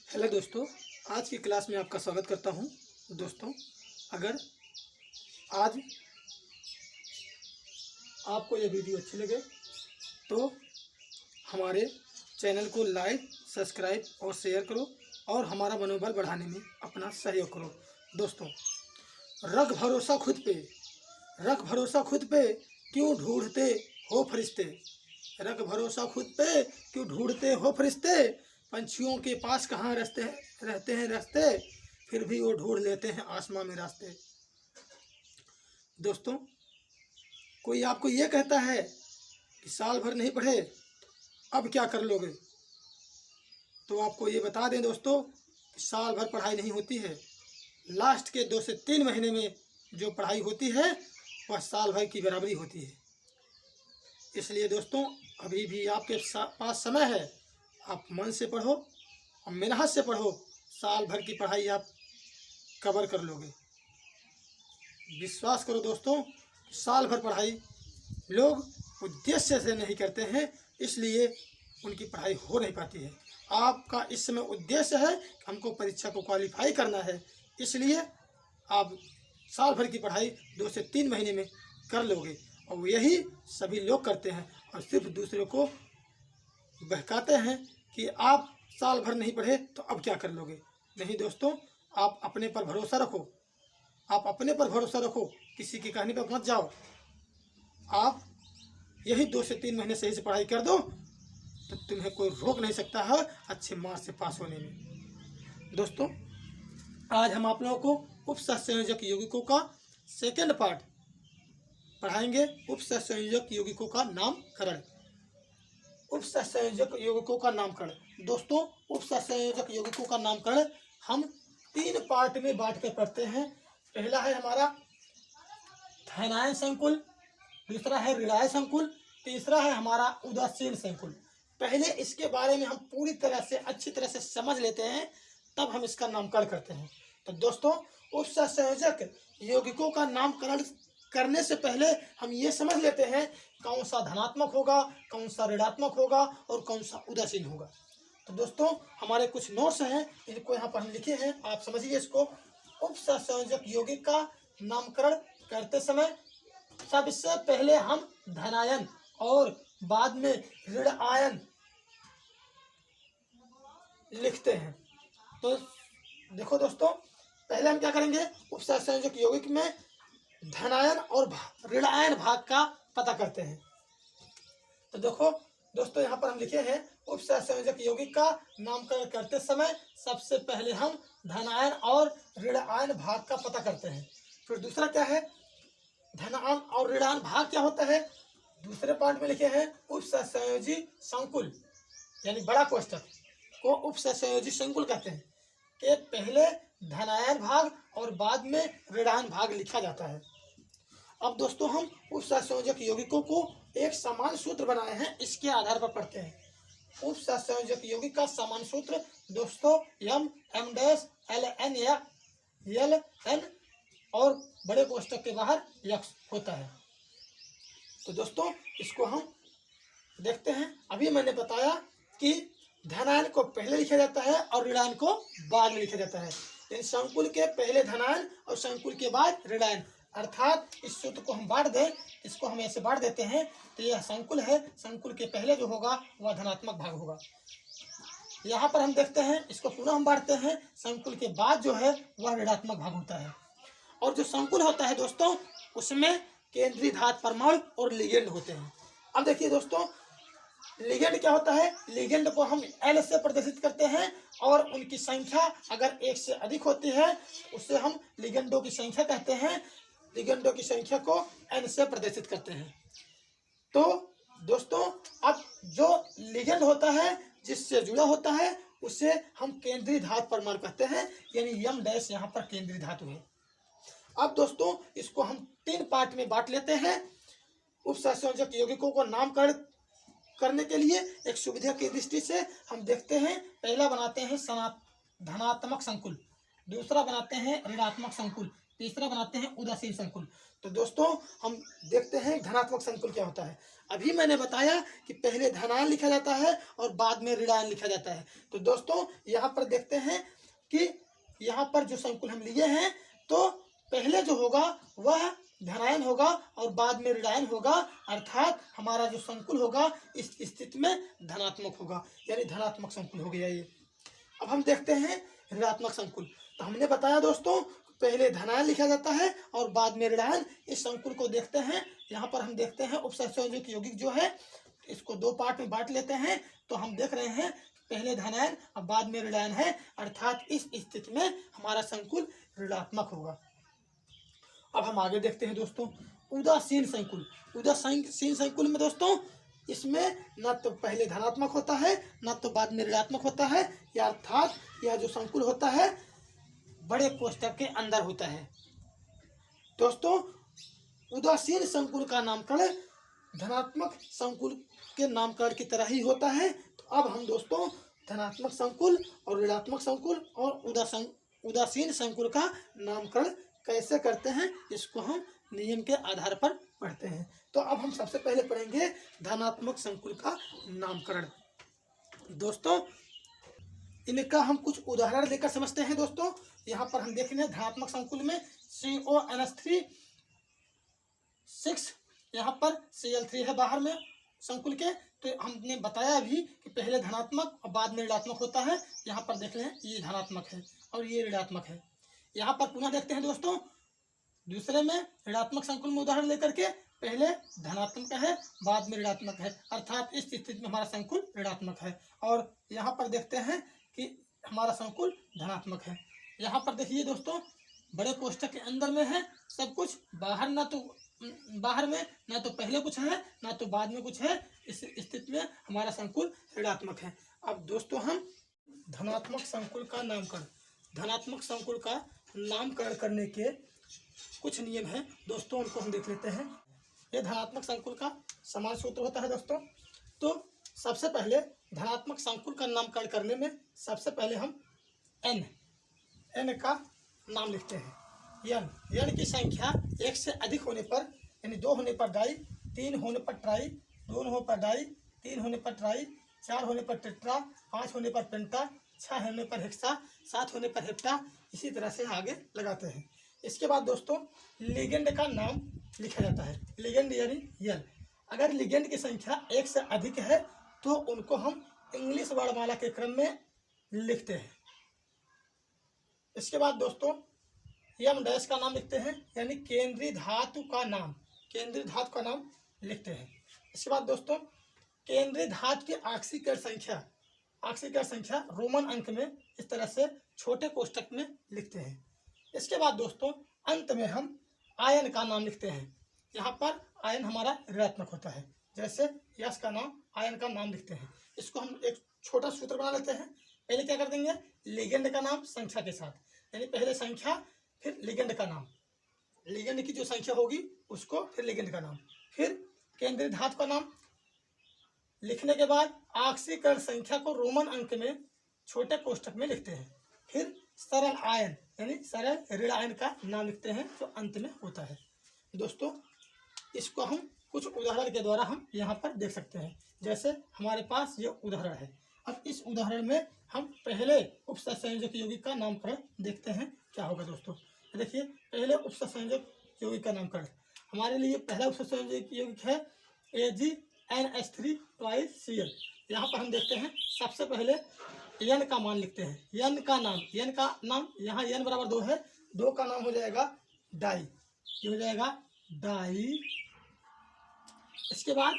Hello दोस्तों, आज की क्लास में आपका स्वागत करता हूं। दोस्तों, अगर आज आपको यह वीडियो अच्छी लगे तो हमारे चैनल को लाइक, सब्सक्राइब और शेयर करो और हमारा मनोबल बढ़ाने में अपना सहयोग करो। दोस्तों, रख भरोसा खुद पे, रख भरोसा खुद पे, क्यों ढूंढते हो फरिश्ते। रख भरोसा खुद पे, क्यों ढूंढते हो फरिश्ते। पंछियों के पास कहाँ रहते हैं रास्ते, फिर भी वो ढूंढ लेते हैं आसमां में रास्ते। दोस्तों, कोई आपको ये कहता है कि साल भर नहीं पढ़े अब क्या कर लोगे, तो आपको ये बता दें दोस्तों कि साल भर पढ़ाई नहीं होती है। लास्ट के 2 से 3 महीने में जो पढ़ाई होती है वह साल भर की बराबरी होती है। इसलिए दोस्तों, अभी भी आपके पास समय है, आप मन से पढ़ो और मेहनत से पढ़ो। साल भर की पढ़ाई आप कवर कर लोगे। विश्वास करो दोस्तों, साल भर पढ़ाई लोग उद्देश्य से नहीं करते हैं, इसलिए उनकी पढ़ाई हो नहीं पाती है। आपका इस समय उद्देश्य है कि हमको परीक्षा को क्वालिफाई करना है, इसलिए आप साल भर की पढ़ाई 2 से 3 महीने में कर लोगे। और यही सभी लोग करते हैं और सिर्फ दूसरे को बहकाते हैं कि आप साल भर नहीं पढ़े तो अब क्या कर लोगे। नहीं दोस्तों, आप अपने पर भरोसा रखो, आप अपने पर भरोसा रखो, किसी की कहने पर मत जाओ। आप यही 2 से 3 महीने सही से पढ़ाई कर दो तो तुम्हें कोई रोक नहीं सकता है अच्छे मार्क्स से पास होने में। दोस्तों, आज हम आप लोगों को उपसंयोजक यौगिकों का सेकेंड पार्ट पढ़ाएंगे। उपसंयोजक यौगिकों का नामकरण। उपसंयोजक यौगिकों का नामकरण। दोस्तों, उपसंयोजक यौगिकों का नामकरण हम 3 पार्ट में बांट कर पढ़ते हैं। पहला है हमारा धनायन संकुल, दूसरा है ऋणायन संकुल, तीसरा है हमारा उदासीन संकुल। पहले इसके बारे में हम पूरी तरह से अच्छी तरह से समझ लेते हैं, तब हम इसका नामकरण करते हैं। तो दोस्तों, उपसंयोजक यौगिकों का नामकरण करने से पहले हम ये समझ लेते हैं कौन सा धनात्मक होगा, कौन सा ऋणात्मक होगा और कौन सा उदासीन होगा। तो दोस्तों, हमारे कुछ नोट्स हैं, इनको यहाँ पर हम लिखे हैं, आप समझिए इसको। उपसंयोजक यौगिक का नामकरण करते समय सबसे पहले हम धनायन और बाद में ऋण आयन लिखते हैं। तो देखो दोस्तों, पहले हम क्या करेंगे, उपसंयोजक यौगिक में धनायन और ऋणायन भाग का पता करते हैं। तो देखो दोस्तों, यहाँ पर हम लिखे हैं उपसंयोजक यौगिक का नामकरण करते समय सबसे पहले हम धनायन और ऋणायन भाग का पता करते हैं। फिर दूसरा क्या है, धनायन और ऋणायन भाग क्या होता है, दूसरे पार्ट में लिखे हैं उपसंयोजी संकुल, यानी बड़ा कोष्ठक को उपसंयोजी संकुल कहते हैं, कि पहले धनायन भाग और बाद में ऋणायन भाग लिखा जाता है। अब दोस्तों, हम उपसंयोजक यौगिकों को एक समान सूत्र बनाए हैं, इसके आधार पर पढ़ते हैं। उपसंयोजक यौगिक का समान सूत्र दोस्तों M(M)Ln और बड़े कोष्ठक के बाहर यक्स होता है। तो दोस्तों, इसको हम देखते हैं। अभी मैंने बताया कि धनायन को पहले लिखा जाता है और ऋणायन को बाद में लिखा जाता है। इन संकुल के पहले धनायन और संकुल के बाद ऋणायन, अर्थात इस सूत्र को हम बांट दें, इसको हम ऐसे बांट देते हैं तो यह संकुल है, संकुल के पहले जो होगा वह धनात्मक भाग होगा। यहाँ पर हम देखते हैं, इसको पुनः हम बांटते हैं, संकुल के बाद जो है वह ऋणात्मक भाग होता है। और जो संकुल होता है दोस्तों, उसमें केंद्रीय धातु परमाणु और लिगेंड होते हैं। अब देखिए दोस्तों, लिगेंड क्या होता है, लिगेंड को हम L से प्रदर्शित करते हैं और उनकी संख्या अगर 1 से अधिक होती है उससे हम लिगेंडों की संख्या कहते हैं। लिगेंडों की संख्या को N से प्रदर्शित करते हैं। तो दोस्तों, अब जो लिगेंड होता है जिससे जुड़ा होता है उसे हम केंद्रीय धातु परमाणु कहते हैं, यानी M' यहाँ पर केंद्रीय धातु है। अब दोस्तों, इसको हम 3 पार्ट में बांट लेते हैं। उपसंयोजक यौगिकों को नामकरण करने के लिए एक सुविधा की दृष्टि से हम देखते हैं, पहला बनाते हैं धनात्मक संकुल, दूसरा बनाते हैं ऋणात्मक संकुल, तीसरा बनाते हैं उदासीन संकुल। तो दोस्तों हम देखते हैं धनात्मक संकुल क्या होता है। अभी मैंने बताया कि पहले धनायन लिखा जाता है और बाद में ऋणायन लिखा जाता है। तो दोस्तों यहाँ पर देखते हैं कि यहाँ पर जो संकुल हम लिए हैं तो पहले जो होगा वह धनायन होगा और बाद में ऋणायन होगा, अर्थात हमारा जो संकुल होगा इस स्थिति में धनात्मक होगा, यानी धनात्मक संकुल हो गया ये। अब हम देखते हैं ऋणात्मक संकुल। तो हमने बताया दोस्तों पहले धनायन लिखा जाता है और बाद में ऋणायन। इस संकुल को देखते हैं, यहाँ पर हम देखते हैं उपसंयोजक यौगिक जो है इसको दो पार्ट में बांट लेते हैं। तो हम देख रहे हैं पहले धनायन और बाद में ऋणायन है, अर्थात इस स्थिति में हमारा संकुल ऋणात्मक होगा। अब हम आगे देखते हैं दोस्तों उदासीन संकुल। उदासीन संकुल में दोस्तों इसमें न तो पहले धनात्मक होता है न तो बाद में ऋणात्मक होता है, या अर्थात यह जो संकुल होता है बड़े कोष्ठक के अंदर होता है। दोस्तों उदासीन संकुल का नामकरण धनात्मक संकुल के नामकरण की तरह ही होता है। तो अब हम दोस्तों धनात्मक संकुल और ऋणात्मक संकुल और उदासीन संकुल का नामकरण कैसे करते हैं इसको हम नियम के आधार पर पढ़ते हैं। तो अब हम सबसे पहले पढ़ेंगे धनात्मक संकुल का नामकरण। दोस्तों इनका हम कुछ उदाहरण देकर समझते हैं। दोस्तों यहाँ पर हम देख रहे हैं धनात्मक संकुल में CONH3 6, यहाँ पर Cl3 है बाहर में संकुल के। तो हमने बताया भी कि पहले धनात्मक और बाद में ऋणात्मक होता है। यहाँ पर देख रहे हैं ये धनात्मक है और ये ऋणात्मक है। यहाँ पर पुनः देखते हैं दोस्तों दूसरे में ऋणात्मक संकुल में उदाहरण लेकर के पहले धनात्मक है बाद में ऋणात्मक है, अर्थात इस स्थिति में हमारा संकुल ऋणात्मक है। और यहाँ पर देखते हैं कि हमारा संकुल धनात्मक है। यहाँ पर देखिए दोस्तों बड़े कोष्ठक के अंदर में है सब कुछ, बाहर में ना तो पहले कुछ है ना तो बाद में कुछ है। इस स्थिति में हमारा संकुल ऋणात्मक है। अब दोस्तों हम धनात्मक संकुल का नामकरण, धनात्मक संकुल का नामकरण करने के कुछ नियम हैं दोस्तों, उनको हम देख लेते हैं। ये धनात्मक संकुल का समान सूत्र होता है दोस्तों। तो सबसे पहले धनात्मक संकुल का नामकरण करने में सबसे पहले हम n का नाम लिखते हैं। n की संख्या एक से अधिक होने पर, यानी 2 होने पर डाई, 3 होने पर ट्राई, 2 होने पर डाई, 3 होने पर ट्राई, 4 होने पर टेट्रा, 5 होने पर पेंटा, 6 होने पर हेक्सा, 7 होने पर हेप्टा, इसी तरह से आगे लगाते हैं। इसके बाद दोस्तों लिगेंड का नाम लिखा जाता है। लिगेंड यानी यल। अगर लिगेंड की संख्या 1 से अधिक है तो उनको हम इंग्लिश वर्णमाला के क्रम में लिखते हैं। इसके बाद दोस्तों यम डैश का नाम लिखते हैं, यानी केंद्रीय धातु का नाम, केंद्रीय धातु का नाम लिखते हैं। इसके बाद दोस्तों केंद्रीय धातु की आक्सीकर संख्या रोमन अंक में इस तरह से छोटे कोष्ठक में लिखते हैं। इसके बाद दोस्तों अंत में हम आयन का नाम लिखते हैं। यहाँ पर आयन हमारा ऋणात्मक होता है, जैसे यश का नाम आयन का नाम लिखते हैं। इसको हम एक छोटा सूत्र बना लेते हैं। पहले क्या कर देंगे, लिगेंड का नाम संख्या के साथ, यानी पहले संख्या फिर लिगेंड का नाम, लिगेंड की जो संख्या होगी उसको फिर लिगेंड का नाम, फिर केंद्रीय धातु का नाम लिखने के बाद आक्सीकरण संख्या को रोमन अंक में छोटे कोष्ठक में लिखते हैं। फिर सरल आयन यानी सरल ऋण आयन का नाम लिखते हैं जो अंत में होता है। दोस्तों इसको हम कुछ उदाहरण के द्वारा हम यहाँ पर देख सकते हैं। जैसे हमारे पास ये उदाहरण है। अब इस उदाहरण में हम पहले उपसंयोजक यौगिक का नामकरण देखते हैं क्या होगा। दोस्तों देखिए पहले उपसंयोजक यौगिक का नामकरण हमारे लिए पहला उपसंयोजक यौगिक है AgNH3 यहाँ पर हम देखते हैं सबसे पहले n का मान लिखते हैं। n का नाम यहाँ n बराबर 2 है, 2 का नाम हो जाएगा डाई, ये हो जाएगा डाई। इसके बाद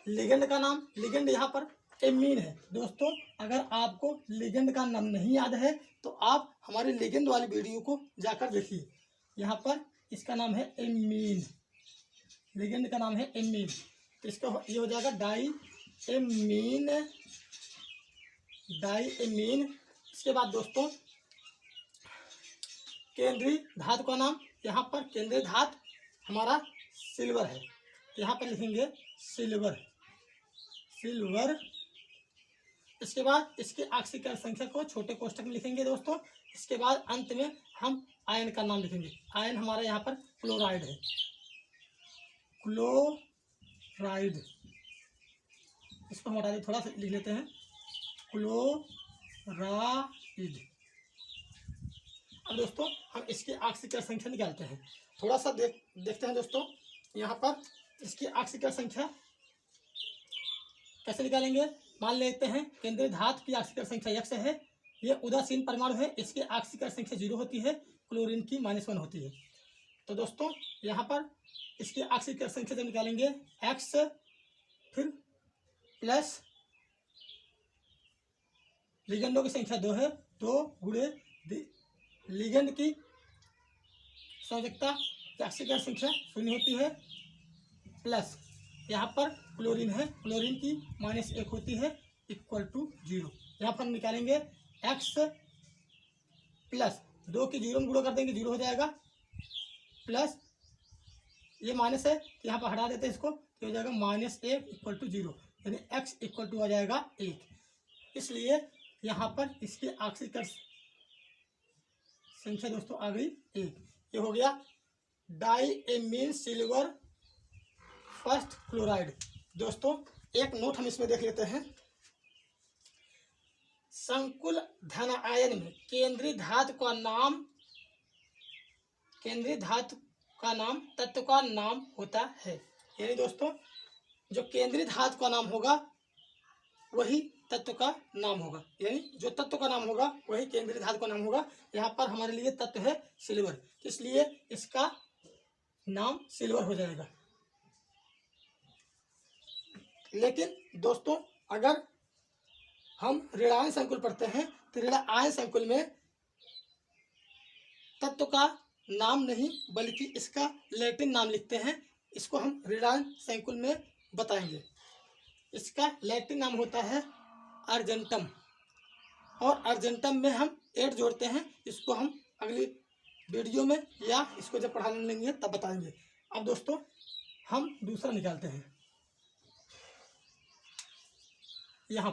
लिगेंड का नाम, लिगेंड यहाँ पर एमीन है। दोस्तों अगर आपको लिगेंड का नाम नहीं याद है तो आप हमारे लिगेंड वाली वीडियो को जाकर देखिए, यहाँ पर इसका नाम है एमीन, लिगेंड का नाम है एमीन। तो इसका ये हो जाएगा डाई एमीन। इसके बाद दोस्तों केंद्रीय धातु का नाम, यहाँ पर केंद्रीय धातु हमारा सिल्वर है, यहाँ पर लिखेंगे सिल्वर। इसके बाद इसके ऑक्सीकरण संख्या को छोटे कोष्टक में लिखेंगे दोस्तों। इसके बाद अंत में हम आयन का नाम लिखेंगे। आयन हमारा यहाँ पर क्लोराइड है, क्लोराइड। इसको हम हटा दे, थोड़ा सा लिख लेते हैं, क्लोराइड। अब दोस्तों हम इसकी ऑक्सीकरण संख्या निकालते हैं। थोड़ा सा देखते हैं दोस्तों, यहाँ पर इसकी ऑक्सीकरण संख्या कैसे निकालेंगे। मान लेते हैं केंद्रीय धातु की ऑक्सीकरण संख्या x है, ये उदासीन परमाणु है, इसकी ऑक्सीकरण संख्या 0 होती है, क्लोरीन की -1 होती है। तो दोस्तों यहाँ पर इसकी ऑक्सीकरण संख्या जब निकालेंगे x फिर प्लस लिगेंडों की संख्या 2 है, 2 गुणे लिगेंड की संयोजकता की ऑक्सीकरण संख्या 0 होती है, प्लस यहाँ पर क्लोरीन है, क्लोरीन की -1 होती है, इक्वल टू 0। यहाँ पर हम निकालेंगे x प्लस 2 की 0 में गुणा कर देंगे, 0 हो जाएगा, प्लस ये माइनस है तो यहाँ पर हटा देते हैं इसको, तो हो जाएगा -1 इक्वल टू 0, यानी x इक्वल टू आ जाएगा 1। इसलिए यहाँ पर इसकी ऑक्सीकरण संख्या दोस्तों आ गई 1। ये हो गया डाईएमीन सिल्वर फर्स्ट क्लोराइड। दोस्तों एक नोट हम इसमें देख लेते हैं। संकुल धन आयन में केंद्रीय धातु का नाम तत्व का नाम होता है। यानी दोस्तों जो केंद्रीय धातु का नाम होगा वही तत्व का नाम होगा, यानी जो तत्व का नाम होगा वही केंद्रीय धातु का नाम होगा। यहाँ पर हमारे लिए तत्व है सिल्वर, इसलिए इसका नाम सिल्वर हो जाएगा। लेकिन दोस्तों अगर हम ऋणायन संकुल पढ़ते हैं तो ऋणायन संकुल में तत्व का नाम नहीं बल्कि इसका लैटिन नाम लिखते हैं। इसको हम ऋणायन संकुल में बताएंगे। इसका लैटिन नाम होता है अर्जेंटम, और अर्जेंटम में हम 8 जोड़ते हैं। इसको हम अगली वीडियो में या इसको जब पढ़ाने लेंगे तब बताएंगे। अब दोस्तों हम दूसरा निकालते हैं। यहाँ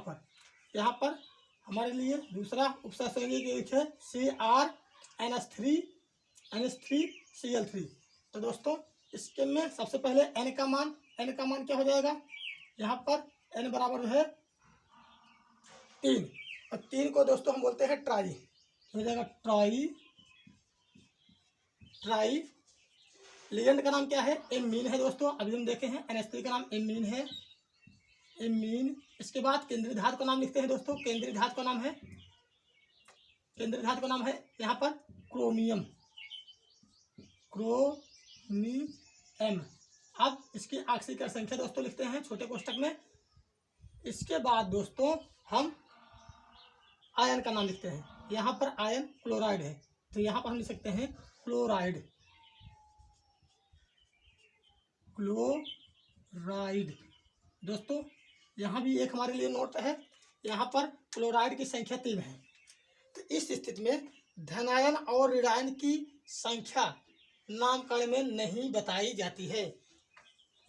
पर हमारे लिए दूसरा उपसर्ग है CrNH3NH3Cl3। तो दोस्तों इसके में सबसे पहले n का मान क्या हो जाएगा। यहाँ पर n बराबर है 3, और 3 को दोस्तों हम बोलते हैं ट्राई, हो जाएगा ट्राई। लिगेंड का नाम क्या है, एमीन है दोस्तों। अभी हम देखे हैं NH3 का नाम एमीन है, एमीन। इसके बाद केंद्रीय धातु का नाम लिखते हैं दोस्तों। केंद्रीय धातु का नाम है यहाँ पर क्रोमियम। अब इसकी ऑक्सीकरण संख्या दोस्तों लिखते हैं छोटे कोष्टक में। इसके बाद दोस्तों हम आयन का नाम लिखते हैं। यहाँ पर आयन क्लोराइड है, तो यहाँ पर हम लिख सकते हैं क्लोराइड। दोस्तों यहाँ भी एक हमारे लिए नोट है, यहाँ पर क्लोराइड की संख्या 3 है। तो इस स्थिति में धनायन और ऋणायन की संख्या नामकरण में नहीं बताई जाती है।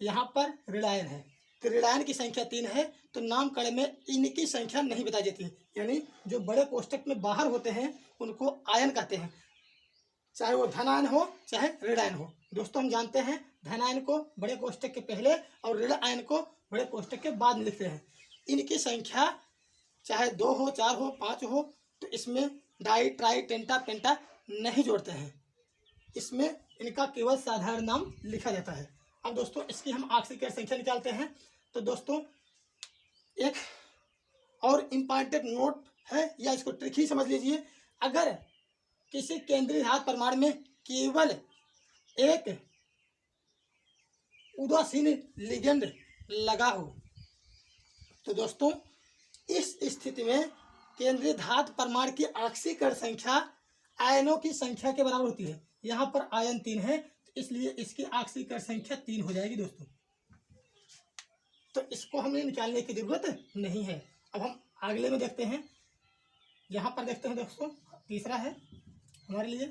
यहाँ पर ऋणायन है तो ऋणायन की संख्या 3 है, तो नामकरण में इनकी संख्या नहीं बताई जाती है। यानी जो बड़े कोष्टक में बाहर होते हैं उनको आयन कहते हैं, चाहे वो धनायन हो चाहे ऋणायन हो। दोस्तों हम जानते हैं धनायन को बड़े कोष्टक के पहले और ऋणायन को बड़े कोष्टक के बाद में लिखते हैं। इनकी संख्या चाहे 2 हो, 4 हो, 5 हो, तो इसमें डाई, ट्राई, टेंटा, पेंटा नहीं जोड़ते हैं। इसमें इनका केवल साधारण नाम लिखा जाता है। अब दोस्तों इसकी हम ऑक्सीकरण संख्या निकालते हैं। तो दोस्तों एक और इम्पॉर्टेंट नोट है, या इसको ट्रिक ही समझ लीजिए। अगर किसी केंद्रीय धातु परमाणु में केवल एक उदासीन लिगेंड लगा हो तो दोस्तों इस स्थिति में केंद्रीय धातु परमाणु की ऑक्सीकरण संख्या आयनों की संख्या के बराबर होती है। यहाँ पर आयन 3 है, तो इसलिए इसकी ऑक्सीकरण संख्या 3 हो जाएगी दोस्तों। तो इसको हमें निकालने की जरूरत नहीं है। अब हम अगले में देखते हैं। यहाँ पर देखते हैं दोस्तों तीसरा है हमारे लिए,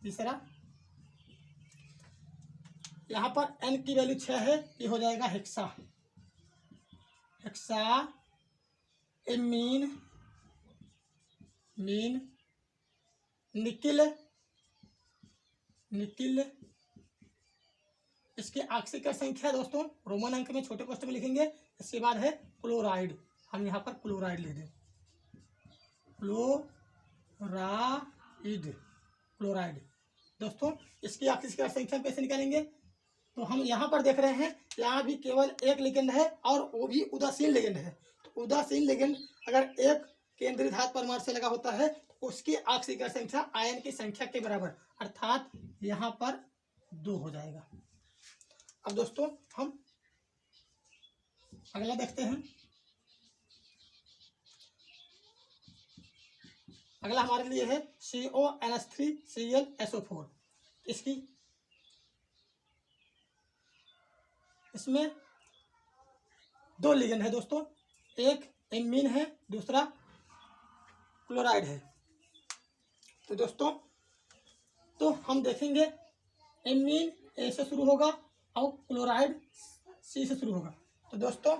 तीसरा यहाँ पर n की वैल्यू 6 है, ये हो जाएगा हेक्सा एमीन, मीन, निकिल, निकिल। इसकी ऑक्सीकरण संख्या दोस्तों रोमन अंक में छोटे कोष्ठक में लिखेंगे। इसके बाद है क्लोराइड, हम यहाँ पर क्लोराइड लिख दें, क्लोराइड, क्लोराइड। दोस्तों इसकी ऑक्सीकरण संख्या कैसे निकालेंगे, तो हम यहाँ पर देख रहे हैं यहाँ भी केवल एक लिगेंड है और वो भी उदासीन लिगेंड है। तो उदासीन लिगेंड अगर एक केंद्रीय धातु परमाणु से लगा होता है तो उसकी ऑक्सीकरण संख्या आयन की संख्या के बराबर, अर्थात यहाँ पर 2 हो जाएगा। अब दोस्तों हम अगला देखते हैं। अगला हमारे लिए है CONH3ClSO4। इसमें 2 लिगेंड है दोस्तों, एक एमीन है, दूसरा क्लोराइड है। तो दोस्तों तो हम देखेंगे एमीन ए से शुरू होगा और क्लोराइड सी से शुरू होगा। तो दोस्तों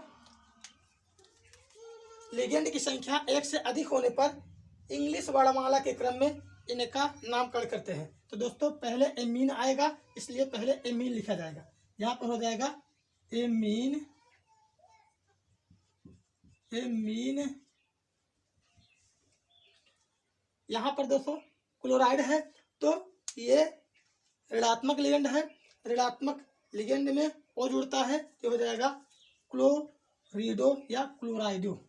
लिगेंड की संख्या 1 से अधिक होने पर इंग्लिश वर्णमाला के क्रम में इनका नामकरण करते हैं। तो दोस्तों पहले एमीन आएगा, इसलिए पहले एमीन लिखा जाएगा। यहाँ पर हो जाएगा एमीन, एमीन। यहाँ पर दोस्तों क्लोराइड है, तो ये ऋणात्मक लिगेंड है, ऋणात्मक लिगेंड में ओ जुड़ता है, ये हो जाएगा क्लोरिडो या क्लोराइडो।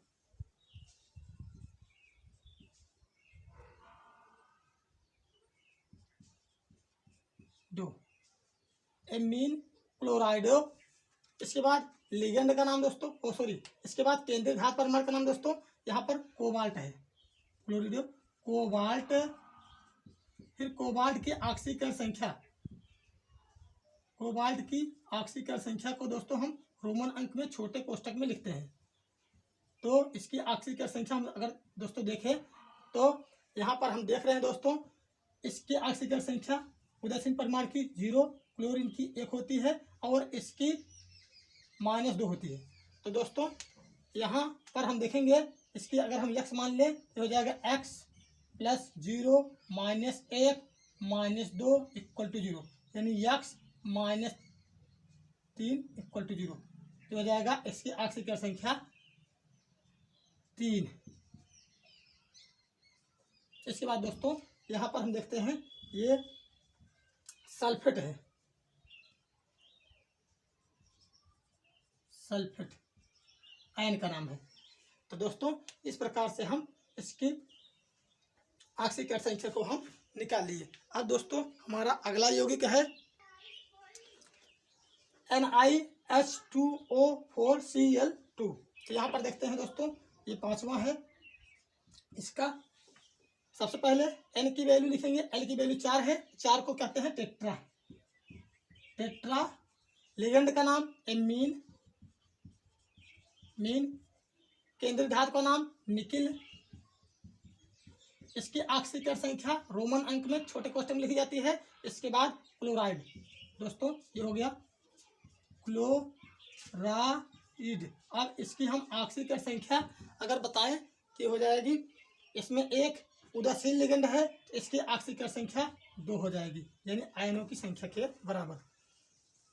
एमीन, क्लोराइडो। इसके बाद लिगेंड का नाम दोस्तों इसके बाद केंद्रीय धातु परमाणु का नाम दोस्तों यहाँ पर कोबाल्ट है, क्लोरिडो, कोबाल्ट। फिर कोबाल्ट की ऑक्सीकरण संख्या, कोबाल्ट की ऑक्सीकरण संख्या को दोस्तों हम रोमन अंक में छोटे कोष्ठक में लिखते हैं। तो इसकी ऑक्सीकरण संख्या हम अगर दोस्तों देखें तो यहाँ पर हम देख रहे हैं दोस्तों इसकी ऑक्सीकरण संख्या उदासीन परमाणु की 0, क्लोरीन की 1 होती है और इसकी -2 होती है। तो दोस्तों यहाँ पर हम देखेंगे इसकी अगर हम x मान लें तो हो जाएगा x + 0 - 1 - 2 = 0, यानी x - 3 = 0। तो हो जाएगा इसकी ऑक्सीकरण संख्या 3। इसके बाद दोस्तों यहाँ पर हम देखते हैं ये सल्फेट है, सल्फेट आयन का नाम है। तो दोस्तों इस प्रकार से हम इसकी ऑक्सीकरण संख्या को हम निकाल लिए। अब दोस्तों हमारा अगला यौगिक है NiH2O4Cl2। तो यहाँ पर देखते हैं दोस्तों ये 5वां है। इसका सबसे पहले N की वैल्यू लिखेंगे, L की वैल्यू 4 है, 4 को कहते हैं टेट्रा, टेट्रा। लिगेंड का नाम एमीन, मीन। केंद्रीय धातु का नाम निकिल। इसकी ऑक्सीकरण संख्या रोमन अंक में छोटे कोष्ठक में लिखी जाती है। इसके बाद क्लोराइड, दोस्तों ये हो गया क्लोराइड। अब इसकी हम ऑक्सीकरण संख्या अगर बताएं कि हो जाएगी, इसमें एक उदासीन लिगेंड है, तो इसकी ऑक्सीकरण संख्या 2 हो जाएगी, यानी आयनों की संख्या के बराबर।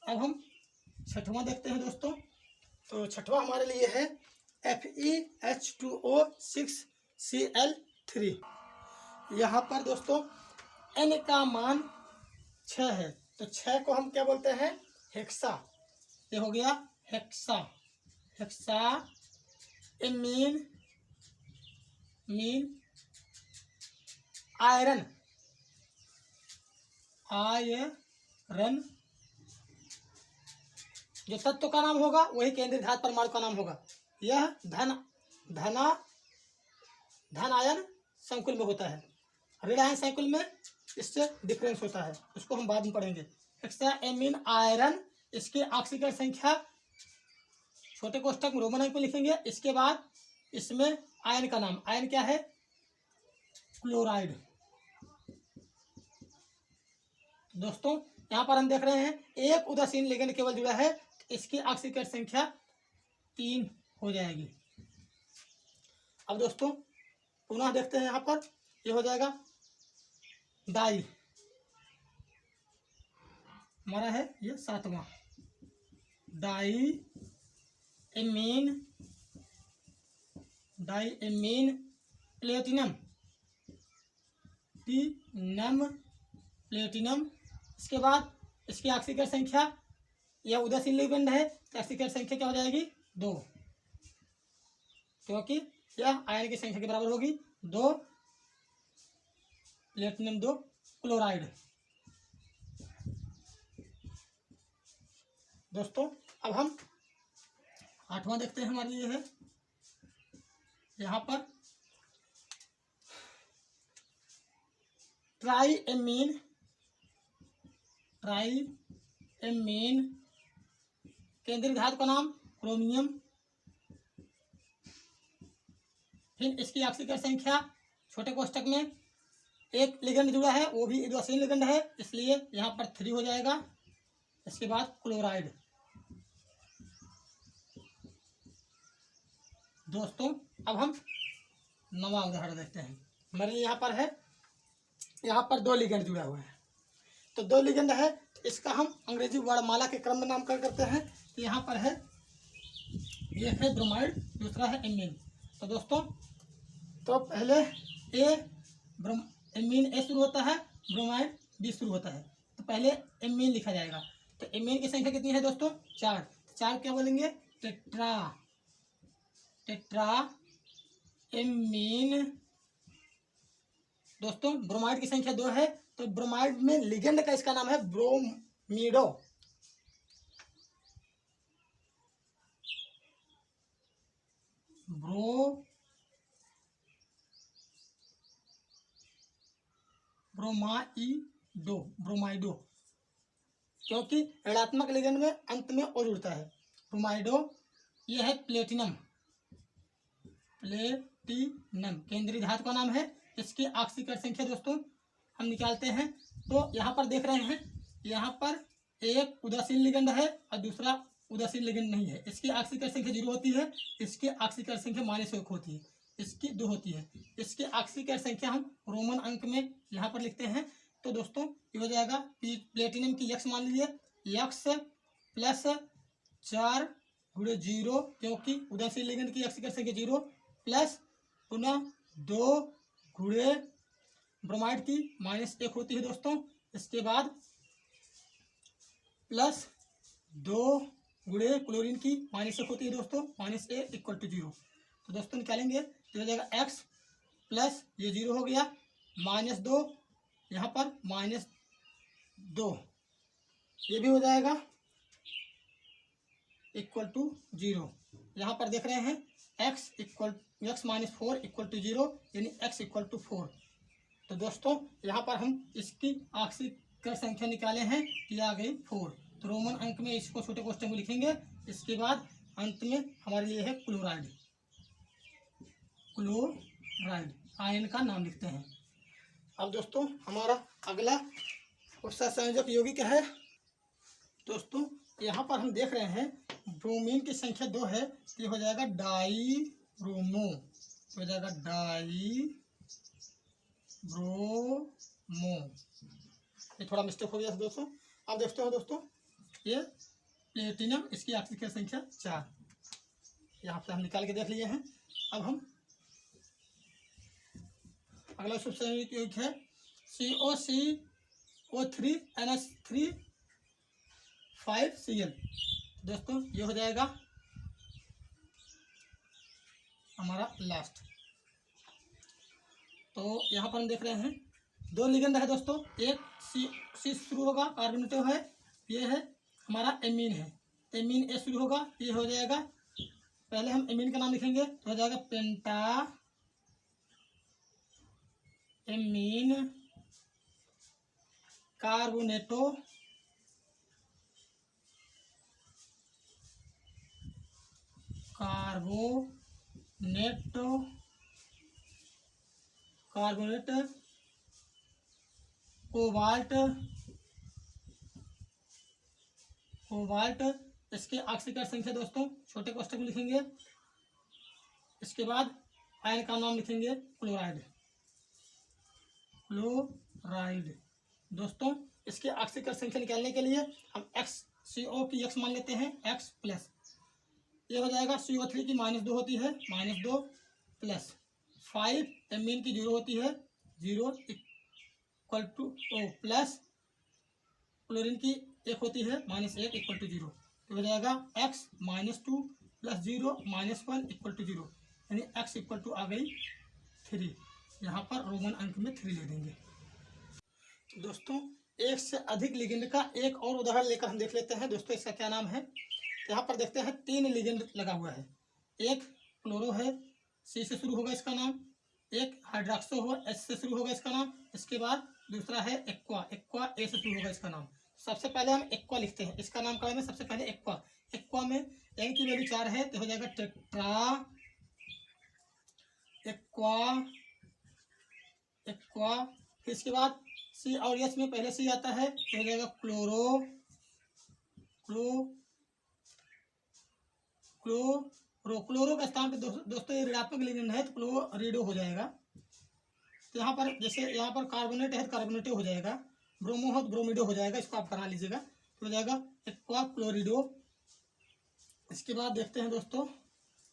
अब हम 6वां देखते हैं दोस्तों। तो 6वां हमारे लिए है FeH2O6Cl3। यहाँ पर दोस्तों N का मान 6 है, तो 6 को हम क्या बोलते हैं, हेक्सा। ये हो गया hexa, hexa amine, mean. Iron, iron जो तत्व का नाम होगा वही केंद्रीय धातु परमाणु का नाम होगा। यह धन आयन संकुल में होता है, ऋण आयन संकुल में इससे डिफरेंस होता है, उसको हम बाद में पढ़ेंगे। हेक्सा एमीन आयरन, इसकी ऑक्सीकरण संख्या छोटे कोष्ठक में रोमन अंक में लिखेंगे। इसके बाद इसमें आयन का नाम, आयन क्या है, क्लोराइड। दोस्तों यहाँ पर हम देख रहे हैं एक उदासीन लिगेंड केवल जुड़ा है, इसकी ऑक्सीकरण संख्या 3 हो जाएगी। अब दोस्तों पुनः देखते हैं, यहाँ पर ये हो जाएगा डाई, हमारा है ये 7वां, डाई एमीन प्लेटिनम प्लेटिनम। इसके बाद इसकी ऑक्सीकरण संख्या, यह उदासीन लिगेंड है तो ऑक्सीकरण संख्या क्या हो जाएगी 2, क्योंकि यह आयन की संख्या के बराबर होगी 2 प्लेटिनम 2 क्लोराइड। दोस्तों अब हम 8वां देखते हैं, हमारे लिए है यहाँ पर ट्राईएमीन केंद्रीय धातु का नाम क्रोमियम। फिर इसकी ऑक्सीकरण संख्या छोटे कोष्टक में एक लिगेंड जुड़ा है, वो भी उदासीन लिगेंड है, इसलिए यहाँ पर 3 हो जाएगा। इसके बाद क्लोराइड। दोस्तों अब हम 9वां उदाहरण देखते हैं। हमारे यहाँ पर है, यहाँ पर 2 लिगेंड जुड़ा हुआ है, तो 2 लिगेंड है, इसका हम अंग्रेजी वर्णमाला के क्रम में नामकरण करते हैं। तो यहाँ पर है, ये है ब्रोमाइड, दूसरा है एमीन। तो दोस्तों तो पहले एमीन ए शुरू होता है, ब्रोमाइड बी शुरू होता है, तो पहले एमीन लिखा जाएगा। तो एमीन की संख्या कितनी है दोस्तों 4, 4 क्या बोलेंगे टेट्रा एमीन। दोस्तों ब्रोमाइड की संख्या 2 है, तो ब्रोमाइड में लिगेंड का इसका नाम है ब्रोमीडो। ब्रोमाइडो, क्योंकि ऋणात्मक लिगेंड में अंत में ओ जुड़ता है। ब्रोमाइडो। यह है प्लेटिनम केंद्रीय धातु का नाम है। इसकी ऑक्सीकरण संख्या दोस्तों हम निकालते हैं, तो यहाँ पर देख रहे हैं, यहाँ पर एक उदासीन लिगेंड है और दूसरा उदासीन लिगेंड नहीं है। इसकी ऑक्सीकरण संख्या 0 होती है, इसकी ऑक्सीकरण संख्या -1 होती है, इसकी 2 होती है। इसकी ऑक्सीकरण संख्या हम रोमन अंक में यहाँ पर लिखते हैं। तो दोस्तों ये हो जाएगा प्लेटिनम की x मान लीजिए, x + 4 × 0, क्योंकि उदासीन लिगेंड की ऑक्सीकरण संख्या 0, प्लस पुनः 2 × ब्रोमाइड की -1 होती है दोस्तों। इसके बाद प्लस 2 × क्लोरीन की -1 होती है दोस्तों, -a = 0। तो दोस्तों निकालेंगे तो हो जाएगा x प्लस ये 0 हो गया, -2 यहाँ पर -2, ये भी हो जाएगा = 0। यहाँ पर देख रहे हैं x -4 = 0, यानी x = 4। तो दोस्तों यहाँ पर हम इसकी ऑक्सीकरण संख्या निकाले हैं कि आ गई 4। तो रोमन अंक में इसको छोटे कोष्ठक में लिखेंगे। इसके बाद अंत में हमारे लिए है क्लोराइड आयन का नाम लिखते हैं। अब दोस्तों हमारा अगला उत्सर्जक संयोजक यौगिक है। दोस्तों यहाँ पर हम देख रहे हैं ब्रोमीन की संख्या 2 है, तो ये हो जाएगा डाईब्रोमो, हो जाएगा डाईब्रोमो। ये थोड़ा मिस्टेक हो गया दोस्तों। अब देखते हो दोस्तों, ये प्लेटिनम, इसकी ऑक्सीकरण संख्या 4, यहाँ से हम निकाल के देख लिए हैं। अब हम अगला संयोजक यौगिक है COCO3 NH3 5Cl। दोस्तों ये हो जाएगा हमारा लास्ट। तो यहाँ पर हम देख रहे हैं 2 लिगेंड है दोस्तों, एक सी शुरू होगा, कार्बोनेटिव है, ये है हमारा एमीन है, एमीन ए शुरू होगा, ये हो जाएगा, पहले हम एमीन का नाम लिखेंगे तो हो जाएगा पेंटा एमीन कार्बोनेटो कार्बोनेट कोबाल्ट। इसके ऑक्सीकरण संख्या दोस्तों छोटे कोष्ठक में लिखेंगे। इसके बाद आयन का नाम लिखेंगे क्लोराइड, क्लोराइड। दोस्तों इसके ऑक्सीकरण संख्या निकालने के लिए हम XCO की X मान लेते हैं, X प्लस, ये हो जाएगा CO3 की -2 होती है, -2 प्लस 5 एमीन की 0 होती है, 0 equal to O plus chlorine की 1 होती है, -1 इक्वल टू 0। तो हो जाएगा X -2 प्लस 0 -1 इक्वल टू 0, यानी X इक्वल टू आ गई 3। यहाँ पर रोमन अंक में 3 ले देंगे। दोस्तों एक से अधिक लिगेंड का एक और उदाहरण लेकर हम देख लेते हैं। दोस्तों इसका क्या नाम है, यहाँ पर देखते हैं 3 लिगेंड लगा हुआ है। एक क्लोरो है, C से शुरू होगा इसका नाम, एक हाइड्रोक्सो हो, H से शुरू होगा इसका नाम, इसके बाद दूसरा है एक्वा, एक्वा A से शुरू होगा इसका नाम। सबसे पहले हम एक्वा लिखते हैं, इसका नाम क्या है, सबसे पहले एक्वा। एक्वा में N की वैल्यू 4 है, तो हो जाएगा टेट्रा एक्वा, एक्वा। फिर इसके बाद C और H में पहले C आता है, तो हो जाएगा क्लोरो, क्लोरो का स्थान पे दोस्तों ये ऋणात्मक लिगेंड है, तो क्लोरिडो हो जाएगा। तो यहाँ पर जैसे यहाँ पर कार्बोनेट है तो कार्बोनेटो हो जाएगा, ब्रोमो हो तो ब्रोमिडो हो जाएगा, इसको आप बना लीजिएगा, तो हो जाएगा एक्वा क्लोरिडो। इसके बाद देखते हैं दोस्तों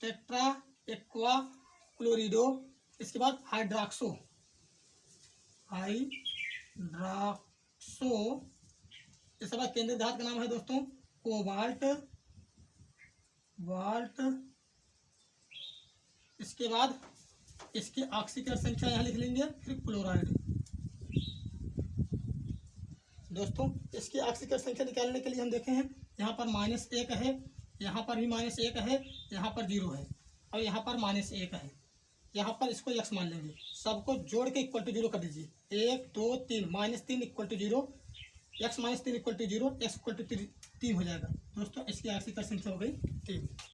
टेट्रा एक्वा क्लोरिडो। इसके बाद हाइड्रोक्सो, इसके बाद केंद्रीय धातु का नाम है दोस्तों कोबाल्ट, इसके बाद इसकी ऑक्सीकरण संख्या यहाँ लिख लेंगे, फिर क्लोराइड। दोस्तों इसकी ऑक्सीकरण संख्या निकालने के लिए हम देखे हैं, यहाँ पर -1 है, यहाँ पर भी -1 है, यहाँ पर 0 है और यहाँ पर -1 है। यहाँ पर इसको X मान लेंगे, सबको जोड़ के इक्वल टू 0 कर दीजिए। 1 2 3 -3 equal to 0, X -3 equal to 0, X equal to 3 हो जाएगा। दोस्तों इसकी ऑक्सीकरण संख्या हो गई 3।